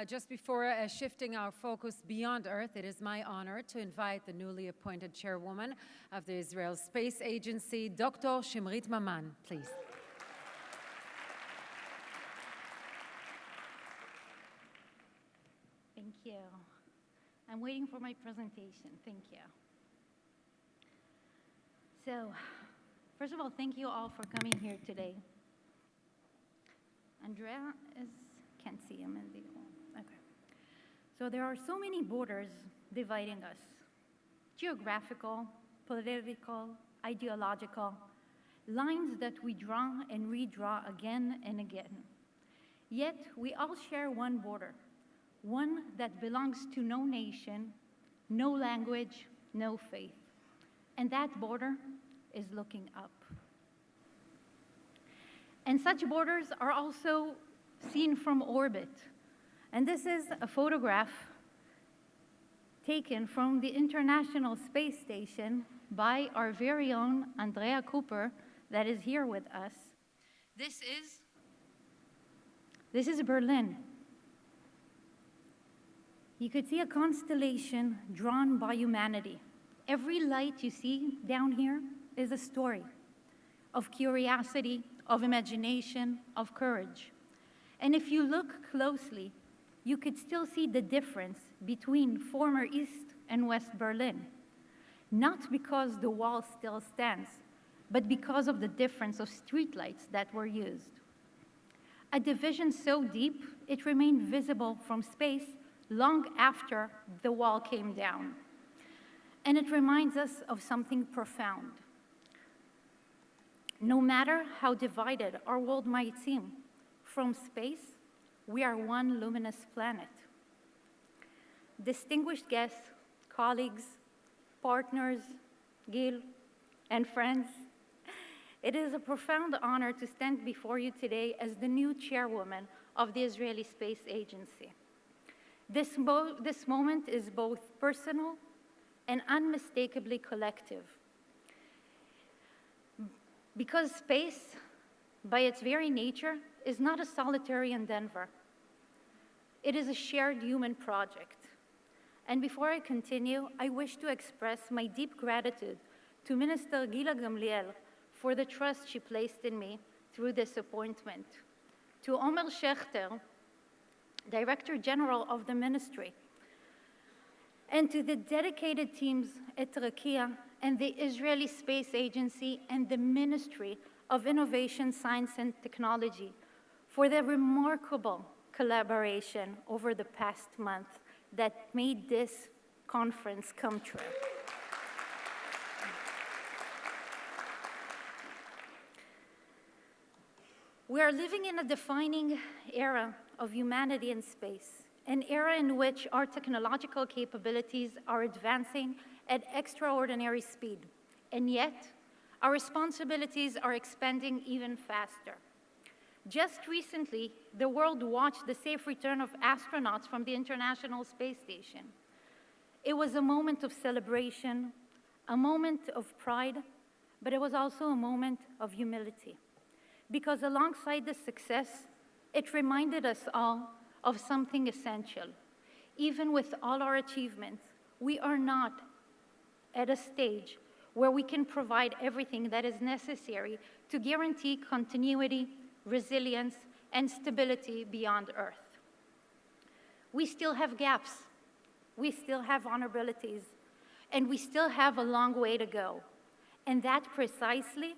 Just before shifting our focus beyond Earth, it is my honor to invite the newly appointed chairwoman of the Israel Space Agency, Dr. Shimrit Maman, please. Thank you. I'm waiting for my presentation. Thank you. So, first of all, thank you all for coming here today. Andrea can't see him in the okay. So there are so many borders dividing us: geographical, political, ideological, lines that we draw and redraw again and again. Yet we all share one border, one that belongs to no nation, no language, no faith. And that border is looking up. And such borders are also seen from orbit. And this is a photograph taken from the International Space Station by our very own Andrea Cooper that is here with us. This is Berlin. You could see a constellation drawn by humanity. Every light you see down here is a story of curiosity, of imagination, of courage. And if you look closely, you could still see the difference between former East and West Berlin. Not because the wall still stands, but because of the difference of streetlights that were used. A division so deep, it remained visible from space long after the wall came down. And it reminds us of something profound. No matter how divided our world might seem, from space, we are one luminous planet. Distinguished guests, colleagues, partners, Gil, and friends, it is a profound honor to stand before you today as the new chairwoman of the Israeli Space Agency. This moment is both personal and unmistakably collective. Because space, by its very nature, is not a solitary endeavor. It is a shared human project. And before I continue, I wish to express my deep gratitude to Minister Gila Gamliel for the trust she placed in me through this appointment, to Omer Schechter, Director General of the Ministry, and to the dedicated teams at Rakia and the Israeli Space Agency and the Ministry of Innovation, Science, and Technology for their remarkable collaboration over the past month that made this conference come true. We are living in a defining era of humanity in space, an era in which our technological capabilities are advancing at extraordinary speed, and yet our responsibilities are expanding even faster. Just recently, the world watched the safe return of astronauts from the International Space Station. It was a moment of celebration, a moment of pride, but it was also a moment of humility. Because alongside this success, it reminded us all of something essential. Even with all our achievements, we are not at a stage where we can provide everything that is necessary to guarantee continuity, resilience, and stability beyond Earth. We still have gaps, we still have vulnerabilities, and we still have a long way to go. And that precisely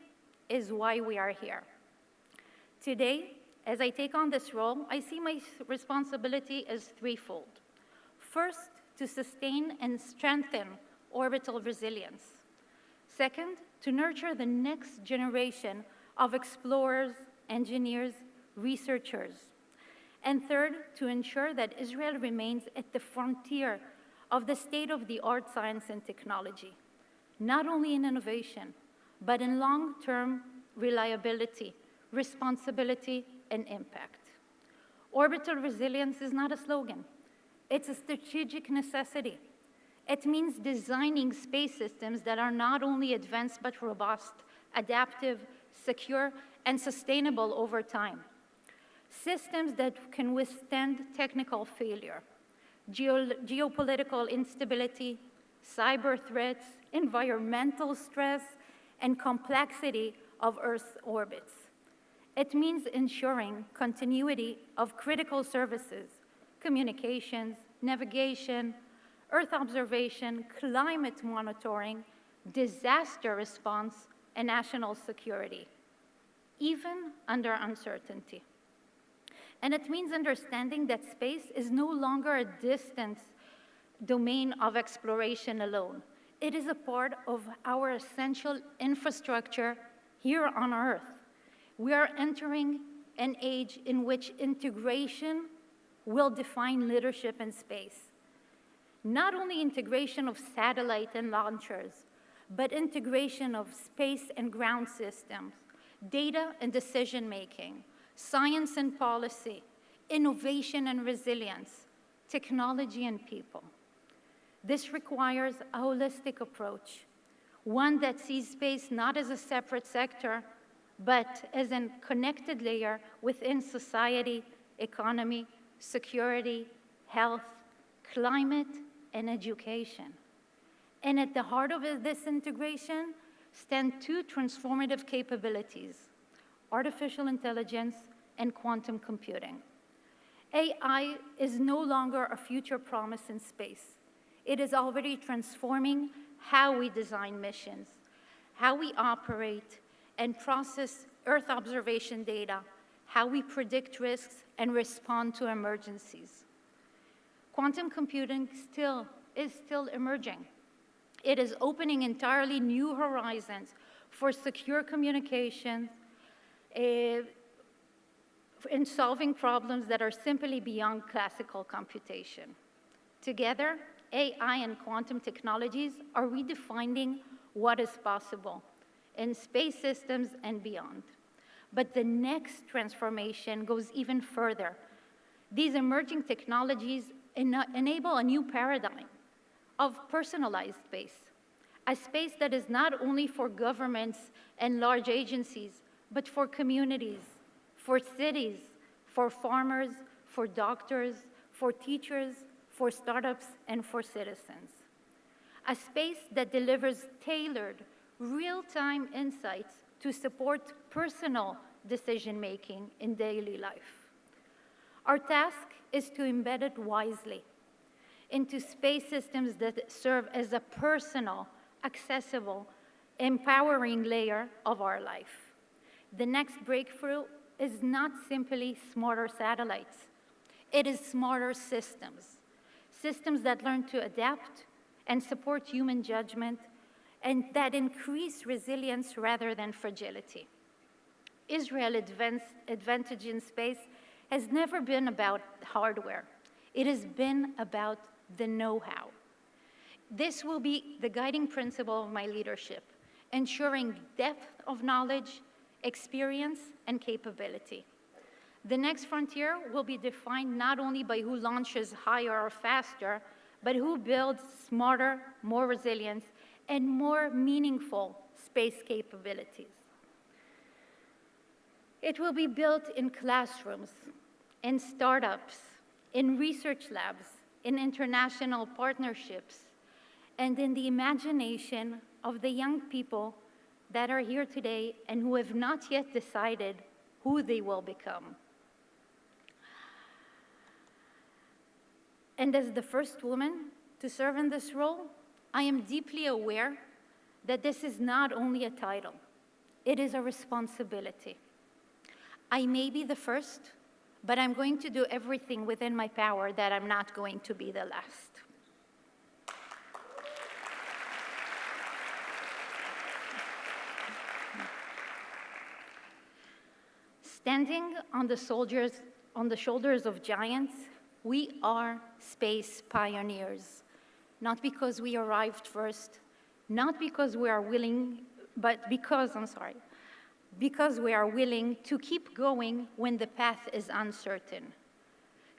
is why we are here. Today, as I take on this role, I see my responsibility as threefold. First, to sustain and strengthen orbital resilience. Second, to nurture the next generation of explorers, engineers, researchers. And third, to ensure that Israel remains at the frontier of the state-of-the-art science and technology, not only in innovation, but in long-term reliability, responsibility, and impact. Orbital resilience is not a slogan. It's a strategic necessity. It means designing space systems that are not only advanced but robust, adaptive, secure, and sustainable over time. systems that can withstand technical failure, geopolitical instability, cyber threats, environmental stress, and complexity of Earth's orbits. It means ensuring continuity of critical services, communications, navigation, Earth observation, climate monitoring, disaster response, and national security, even under uncertainty. And it means understanding that space is no longer a distant domain of exploration alone. It is a part of our essential infrastructure here on Earth. We are entering an age in which integration will define leadership in space. Not only integration of satellite and launchers, but integration of space and ground systems, data and decision-making, science and policy, innovation and resilience, technology and people. This requires a holistic approach, one that sees space not as a separate sector, but as a connected layer within society, economy, security, health, climate, and education. And at the heart of this integration stand two transformative capabilities: artificial intelligence and quantum computing. AI is no longer a future promise in space. It is already transforming how we design missions, how we operate and process Earth observation data, how we predict risks and respond to emergencies. Quantum computing is still emerging. It is opening entirely new horizons for secure communications, in solving problems that are simply beyond classical computation. Together, AI and quantum technologies are redefining what is possible in space systems and beyond. But the next transformation goes even further. These emerging technologies enable a new paradigm of personalized space, a space that is not only for governments and large agencies, but for communities, for cities, for farmers, for doctors, for teachers, for startups, and for citizens. A space that delivers tailored, real-time insights to support personal decision-making in daily life. Our task is to embed it wisely into space systems that serve as a personal, accessible, empowering layer of our life. The next breakthrough is not simply smarter satellites. It is smarter systems, systems that learn to adapt and support human judgment and that increase resilience rather than fragility. Israel's advantage in space has never been about hardware. It has been about the know-how. This will be the guiding principle of my leadership, ensuring depth of knowledge, experience, and capability. The next frontier will be defined not only by who launches higher or faster, but who builds smarter, more resilient, and more meaningful space capabilities. It will be built in classrooms, in startups, in research labs, in international partnerships, and in the imagination of the young people that are here today and who have not yet decided who they will become. And as the first woman to serve in this role, I am deeply aware that this is not only a title, it is a responsibility. I may be the first, but I'm going to do everything within my power that I'm not going to be the last. Standing on the shoulders of giants, we are space pioneers, not because we arrived first, not because we are willing, but because we are willing to keep going when the path is uncertain.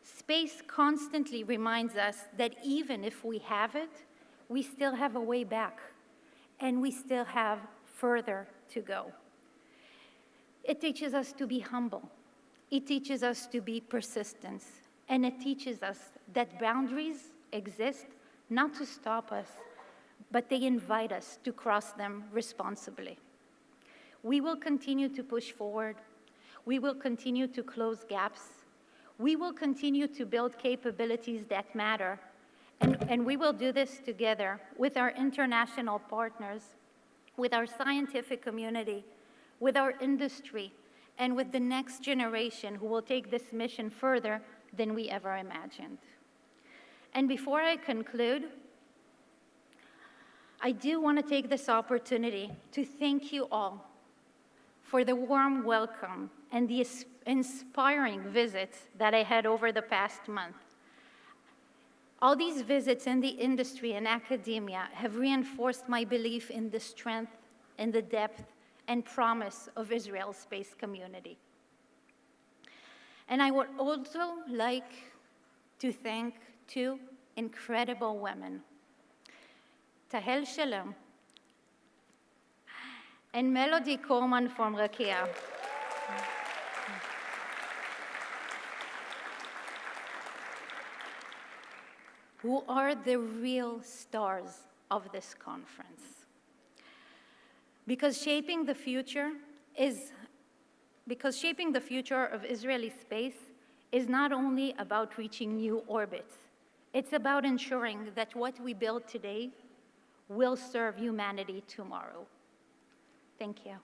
Space constantly reminds us that even if we have it, we still have a way back, and we still have further to go. It teaches us to be humble, It teaches us to be persistent, and it teaches us that boundaries exist not to stop us, but they invite us to cross them responsibly. We will continue to push forward. We will continue to close gaps. We will continue to build capabilities that matter. And we will do this together with our international partners, with our scientific community, with our industry, and with the next generation who will take this mission further than we ever imagined. And before I conclude, I do want to take this opportunity to thank you all for the warm welcome and the inspiring visits that I had over the past month. All these visits in the industry and academia have reinforced my belief in the strength and the depth and promise of Israel's space community. And I would also like to thank two incredible women, Tahel Shalom and Melody Coleman from Rakia. Who are the real stars of this conference. Because shaping the future of Israeli space is not only about reaching new orbits, it's about ensuring that what we build today will serve humanity tomorrow. Thank you.